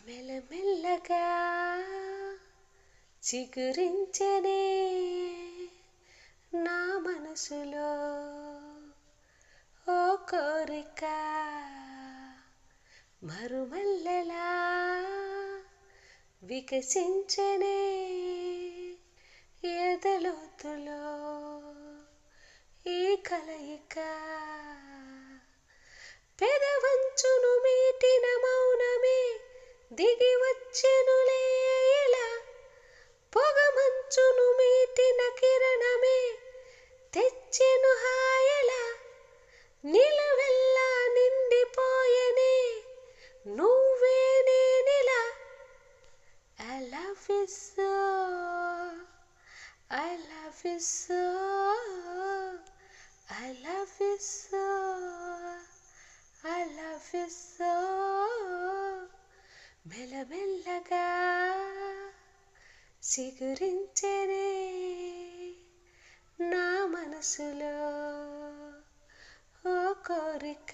మెల్లమెల్లగా చిగురించెనే నా మనసులో ఓ కోరిక మరుమల్లెలా వికసించెనే ఎదలోతులో ఈ కలయిక పెదవంచును మీటిన మౌనమే దిగి వచ్చెనులే ఇలా పొగమంచును మీటిన కిరణమే తెచ్చెను హాయలా నిలవెల్లా నిండిపోయెనే నువ్వే నేనిలా I love you so, I love you so, I love you so, I love you so. మెల్లమెల్లగా చిగురించెనే నా మనసులో ఓ కోరిక.